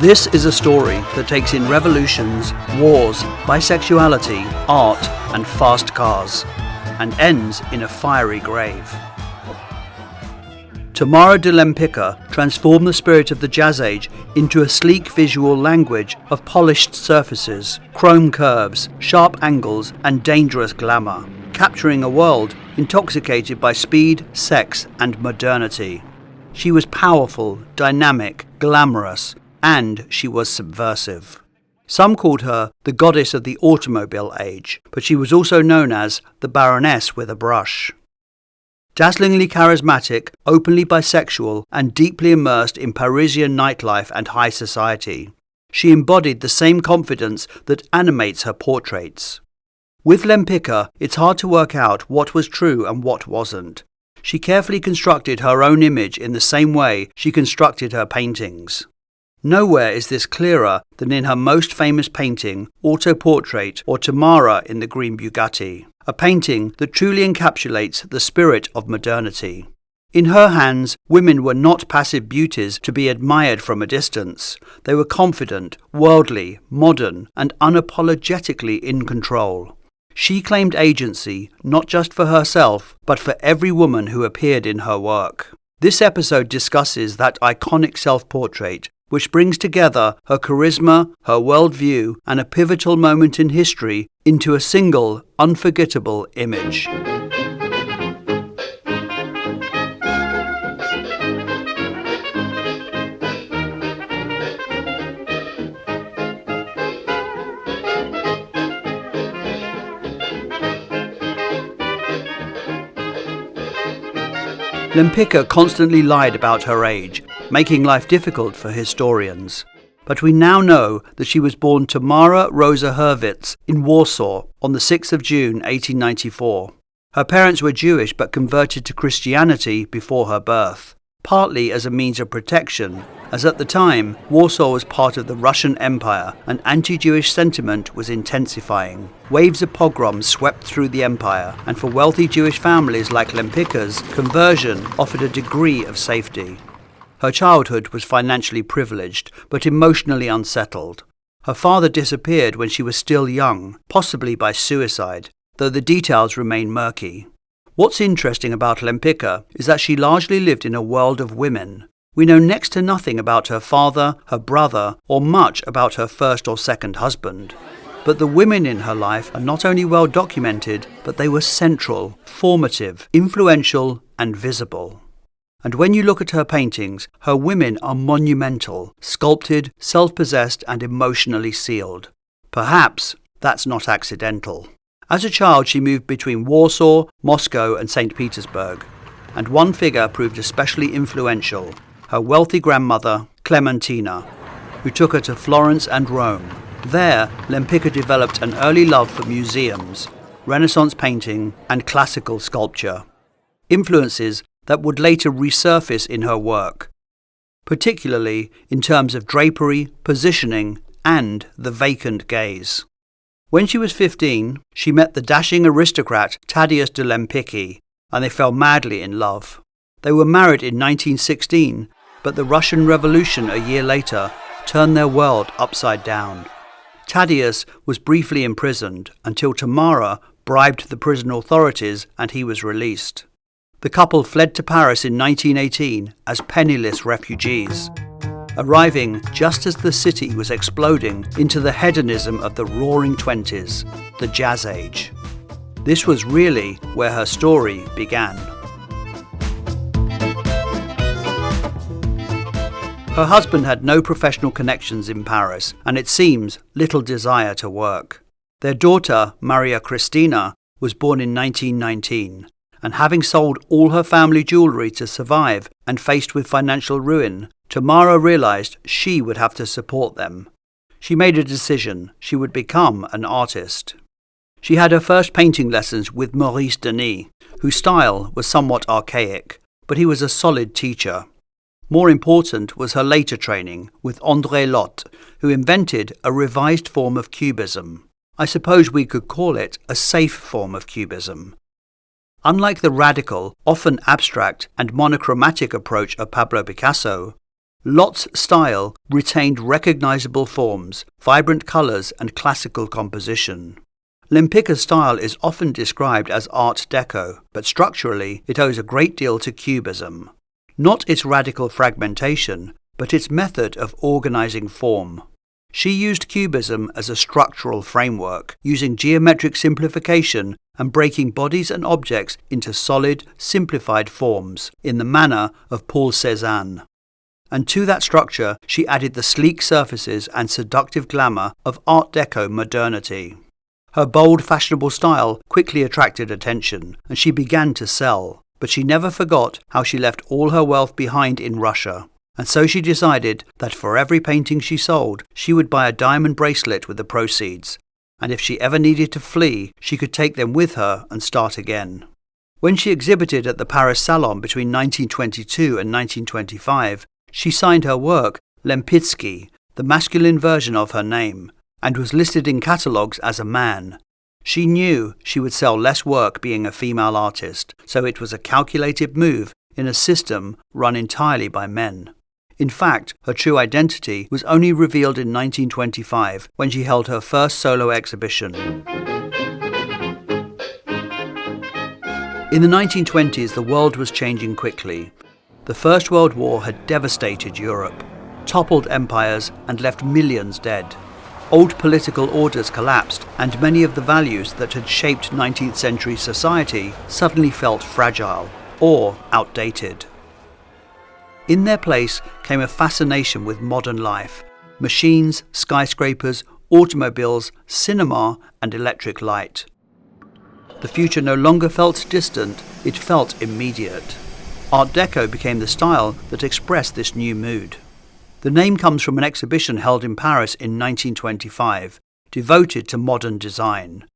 This is a story that takes in revolutions, wars, bisexuality, art, and fast cars, and ends in a fiery grave. Tamara de Lempicka transformed the spirit of the Jazz Age into a sleek visual language of polished surfaces, chrome curves, sharp angles, and dangerous glamour, capturing a world intoxicated by speed, sex, and modernity. She was powerful, dynamic, glamorous, and she was subversive. Some called her the goddess of the automobile age, but she was also known as the Baroness with a brush. Dazzlingly charismatic, openly bisexual, and deeply immersed in Parisian nightlife and high society, she embodied the same confidence that animates her portraits. With Lempicka, it's hard to work out what was true and what wasn't. She carefully constructed her own image in the same way she constructed her paintings. Nowhere is this clearer than in her most famous painting, Autoportrait, or Tamara in the Green Bugatti, a painting that truly encapsulates the spirit of modernity. In her hands, women were not passive beauties to be admired from a distance. They were confident, worldly, modern, and unapologetically in control. She claimed agency, not just for herself, but for every woman who appeared in her work. This episode discusses that iconic self-portrait, which brings together her charisma, her worldview, and a pivotal moment in history into a single, unforgettable image. Lempicka constantly lied about her age, making life difficult for historians. But we now know that she was born Tamara Rosa Hurwitz in Warsaw on the 6th of June 1894. Her parents were Jewish but converted to Christianity before her birth, partly as a means of protection, as at the time Warsaw was part of the Russian Empire and anti-Jewish sentiment was intensifying. Waves of pogroms swept through the empire, and for wealthy Jewish families like Lempicka's, conversion offered a degree of safety. Her childhood was financially privileged, but emotionally unsettled. Her father disappeared when she was still young, possibly by suicide, though the details remain murky. What's interesting about Lempicka is that she largely lived in a world of women. We know next to nothing about her father, her brother, or much about her first or second husband. But the women in her life are not only well documented, but they were central, formative, influential, and visible. And when you look at her paintings, her women are monumental, sculpted, self-possessed, and emotionally sealed. Perhaps that's not accidental. As a child, she moved between Warsaw, Moscow, and St. Petersburg, and one figure proved especially influential, her wealthy grandmother, Clementina, who took her to Florence and Rome. There, Lempicka developed an early love for museums, Renaissance painting, and classical sculpture, influences that would later resurface in her work, particularly in terms of drapery, positioning, and the vacant gaze. When she was 15, she met the dashing aristocrat Tadeusz de Lempicki, and they fell madly in love. They were married in 1916, but the Russian Revolution a year later turned their world upside down. Tadeusz was briefly imprisoned until Tamara bribed the prison authorities and he was released. The couple fled to Paris in 1918 as penniless refugees, arriving just as the city was exploding into the hedonism of the Roaring Twenties, the Jazz Age. This was really where her story began. Her husband had no professional connections in Paris, and it seems little desire to work. Their daughter, Maria Cristina, was born in 1919. And having sold all her family jewellery to survive and faced with financial ruin, Tamara realised she would have to support them. She made a decision: she would become an artist. She had her first painting lessons with Maurice Denis, whose style was somewhat archaic, but he was a solid teacher. More important was her later training with André Lotte, who invented a revised form of cubism. I suppose we could call it a safe form of cubism. Unlike the radical, often abstract and monochromatic approach of Pablo Picasso, Lot's style retained recognizable forms, vibrant colors, and classical composition. Lempicka's style is often described as Art Deco, but structurally it owes a great deal to Cubism. Not its radical fragmentation, but its method of organizing form. She used Cubism as a structural framework, using geometric simplification and breaking bodies and objects into solid, simplified forms, in the manner of Paul Cézanne. And to that structure she added the sleek surfaces and seductive glamour of Art Deco modernity. Her bold, fashionable style quickly attracted attention, and she began to sell. But she never forgot how she left all her wealth behind in Russia. And so she decided that for every painting she sold, she would buy a diamond bracelet with the proceeds. And if she ever needed to flee, she could take them with her and start again. When she exhibited at the Paris Salon between 1922 and 1925, she signed her work Lempicka, the masculine version of her name, and was listed in catalogues as a man. She knew she would sell less work being a female artist, so it was a calculated move in a system run entirely by men. In fact, her true identity was only revealed in 1925 when she held her first solo exhibition. In the 1920s, the world was changing quickly. The First World War had devastated Europe, toppled empires and left millions dead. Old political orders collapsed, and many of the values that had shaped 19th century society suddenly felt fragile or outdated. In their place came a fascination with modern life: machines, skyscrapers, automobiles, cinema, and electric light. The future no longer felt distant, it felt immediate. Art Deco became the style that expressed this new mood. The name comes from an exhibition held in Paris in 1925, devoted to modern design.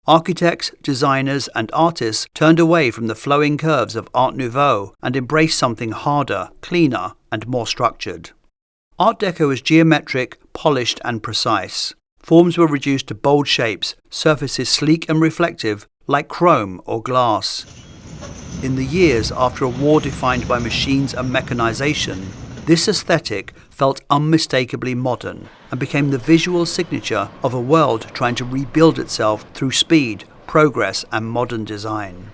Architects, designers, and artists turned away from the flowing curves of Art Nouveau and embraced something harder, cleaner, and more structured. Art Deco is geometric, polished, and precise. Forms were reduced to bold shapes, surfaces sleek and reflective, like chrome or glass. In the years after a war defined by machines and mechanization, this aesthetic felt unmistakably modern and became the visual signature of a world trying to rebuild itself through speed, progress, and modern design.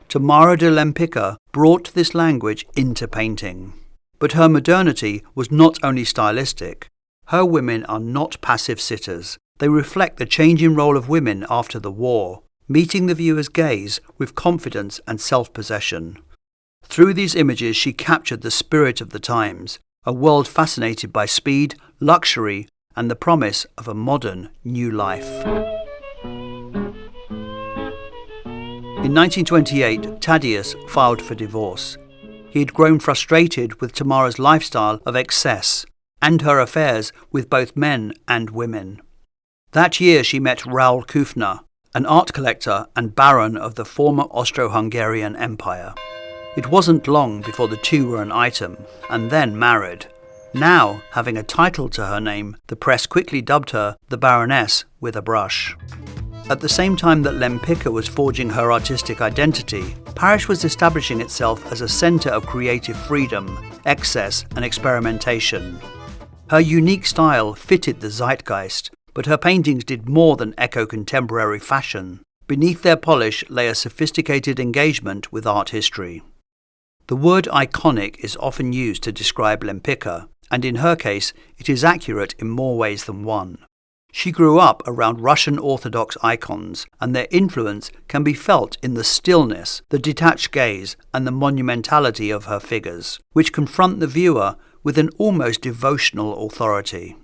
Tamara de Lempicka brought this language into painting. But her modernity was not only stylistic. Her women are not passive sitters. They reflect the changing role of women after the war, meeting the viewer's gaze with confidence and self-possession. Through these images she captured the spirit of the times, a world fascinated by speed, luxury, and the promise of a modern new life. In 1928, Thaddeus filed for divorce. He had grown frustrated with Tamara's lifestyle of excess and her affairs with both men and women. That year she met Raoul Kufner, an art collector and baron of the former Austro-Hungarian Empire. It wasn't long before the two were an item, and then married. Now, having a title to her name, the press quickly dubbed her the Baroness with a brush. At the same time that Lempicka was forging her artistic identity, Paris was establishing itself as a centre of creative freedom, excess, and experimentation. Her unique style fitted the zeitgeist, but her paintings did more than echo contemporary fashion. Beneath their polish lay a sophisticated engagement with art history. The word iconic is often used to describe Lempicka, and in her case it is accurate in more ways than one. She grew up around Russian Orthodox icons, and their influence can be felt in the stillness, the detached gaze, and the monumentality of her figures, which confront the viewer with an almost devotional authority.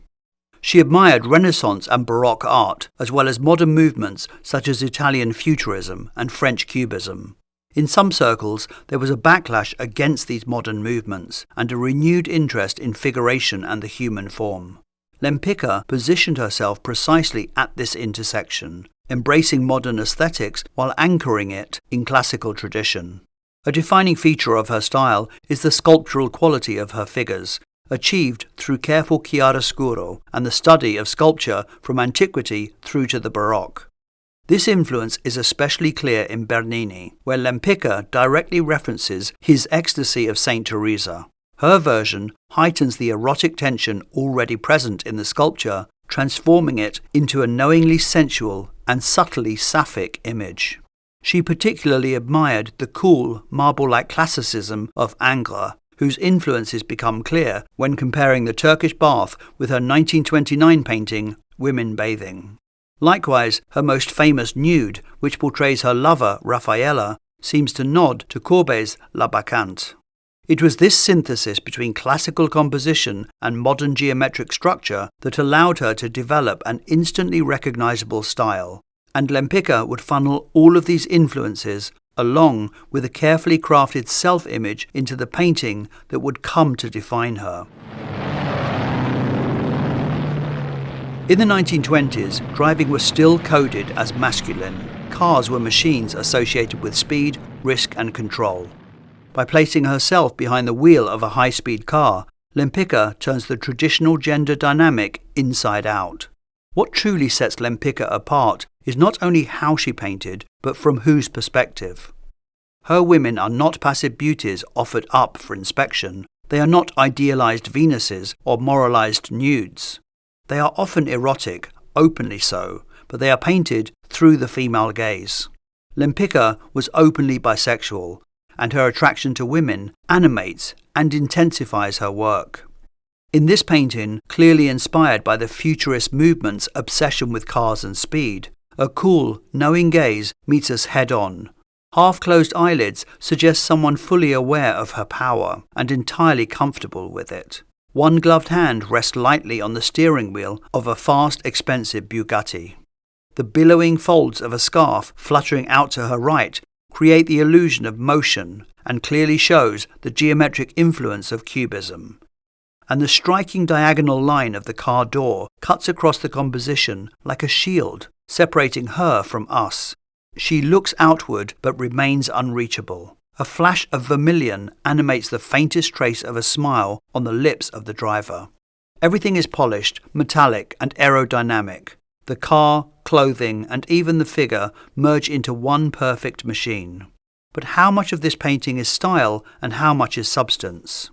She admired Renaissance and Baroque art, as well as modern movements such as Italian Futurism and French Cubism. In some circles, there was a backlash against these modern movements and a renewed interest in figuration and the human form. Lempicka positioned herself precisely at this intersection, embracing modern aesthetics while anchoring it in classical tradition. A defining feature of her style is the sculptural quality of her figures, achieved through careful chiaroscuro and the study of sculpture from antiquity through to the Baroque. This influence is especially clear in Bernini, where Lempicka directly references his Ecstasy of St. Teresa. Her version heightens the erotic tension already present in the sculpture, transforming it into a knowingly sensual and subtly sapphic image. She particularly admired the cool, marble-like classicism of Ingres, whose influences become clear when comparing the Turkish bath with her 1929 painting, Women Bathing. Likewise, her most famous nude, which portrays her lover, Raffaella, seems to nod to Courbet's La Bacchante. It was this synthesis between classical composition and modern geometric structure that allowed her to develop an instantly recognizable style, and Lempicka would funnel all of these influences along with a carefully crafted self-image into the painting that would come to define her. In the 1920s, driving was still coded as masculine. Cars were machines associated with speed, risk and control. By placing herself behind the wheel of a high-speed car, Lempicka turns the traditional gender dynamic inside out. What truly sets Lempicka apart is not only how she painted, but from whose perspective. Her women are not passive beauties offered up for inspection. They are not idealized Venuses or moralized nudes. They are often erotic, openly so, but they are painted through the female gaze. Lempicka was openly bisexual, and her attraction to women animates and intensifies her work. In this painting, clearly inspired by the futurist movement's obsession with cars and speed, a cool, knowing gaze meets us head-on. Half-closed eyelids suggest someone fully aware of her power and entirely comfortable with it. One gloved hand rests lightly on the steering wheel of a fast, expensive Bugatti. The billowing folds of a scarf fluttering out to her right create the illusion of motion and clearly shows the geometric influence of Cubism. And the striking diagonal line of the car door cuts across the composition like a shield, separating her from us. She looks outward but remains unreachable. A flash of vermilion animates the faintest trace of a smile on the lips of the driver. Everything is polished, metallic and aerodynamic. The car, clothing and even the figure merge into one perfect machine. But how much of this painting is style and how much is substance?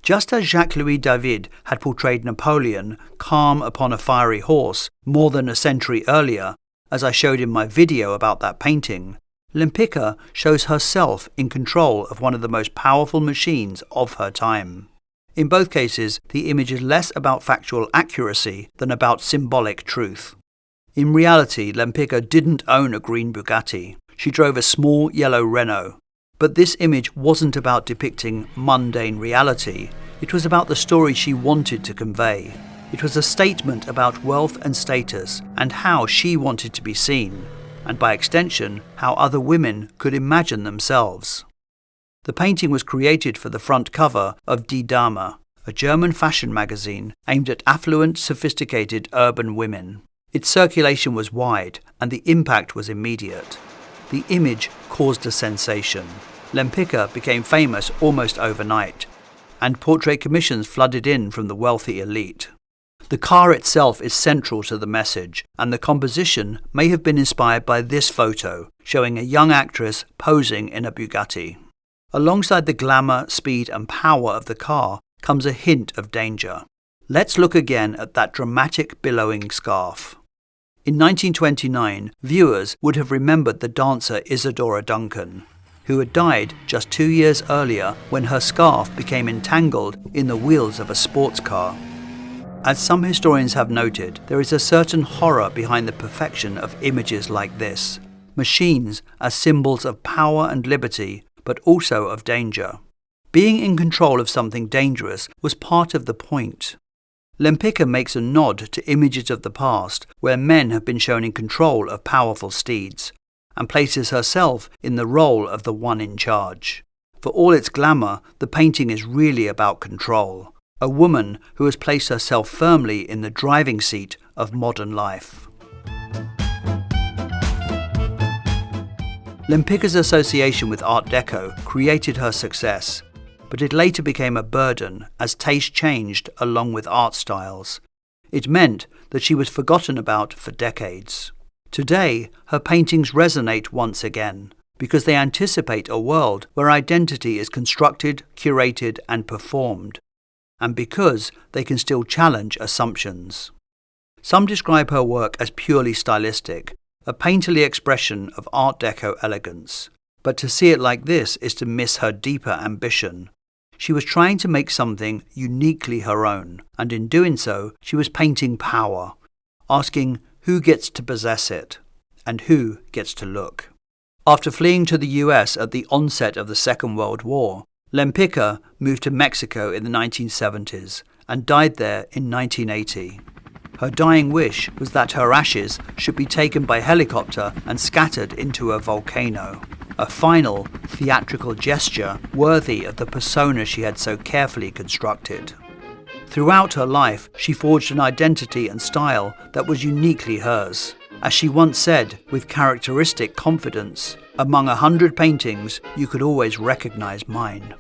Just as Jacques-Louis David had portrayed Napoleon calm upon a fiery horse more than a century earlier, as I showed in my video about that painting, Lempicka shows herself in control of one of the most powerful machines of her time. In both cases, the image is less about factual accuracy than about symbolic truth. In reality, Lempicka didn't own a green Bugatti. She drove a small yellow Renault. But this image wasn't about depicting mundane reality. It was about the story she wanted to convey. It was a statement about wealth and status and how she wanted to be seen, and by extension, how other women could imagine themselves. The painting was created for the front cover of Die Dame, a German fashion magazine aimed at affluent, sophisticated urban women. Its circulation was wide, and the impact was immediate. The image caused a sensation. Lempicka became famous almost overnight, and portrait commissions flooded in from the wealthy elite. The car itself is central to the message, and the composition may have been inspired by this photo, showing a young actress posing in a Bugatti. Alongside the glamour, speed and power of the car comes a hint of danger. Let's look again at that dramatic billowing scarf. In 1929, viewers would have remembered the dancer Isadora Duncan, who had died just 2 years earlier when her scarf became entangled in the wheels of a sports car. As some historians have noted, there is a certain horror behind the perfection of images like this. Machines as symbols of power and liberty, but also of danger. Being in control of something dangerous was part of the point. Lempicka makes a nod to images of the past where men have been shown in control of powerful steeds, and places herself in the role of the one in charge. For all its glamour, the painting is really about control. A woman who has placed herself firmly in the driving seat of modern life. Lempicka's association with Art Deco created her success, but it later became a burden as taste changed along with art styles. It meant that she was forgotten about for decades. Today, her paintings resonate once again, because they anticipate a world where identity is constructed, curated, and performed, and because they can still challenge assumptions. Some describe her work as purely stylistic, a painterly expression of Art Deco elegance. But to see it like this is to miss her deeper ambition. She was trying to make something uniquely her own, and in doing so, she was painting power, asking who gets to possess it, and who gets to look. After fleeing to the US at the onset of the Second World War, Lempicka moved to Mexico in the 1970s and died there in 1980. Her dying wish was that her ashes should be taken by helicopter and scattered into a volcano, a final, theatrical gesture worthy of the persona she had so carefully constructed. Throughout her life, she forged an identity and style that was uniquely hers. As she once said, with characteristic confidence, "Among 100 paintings, you could always recognize mine."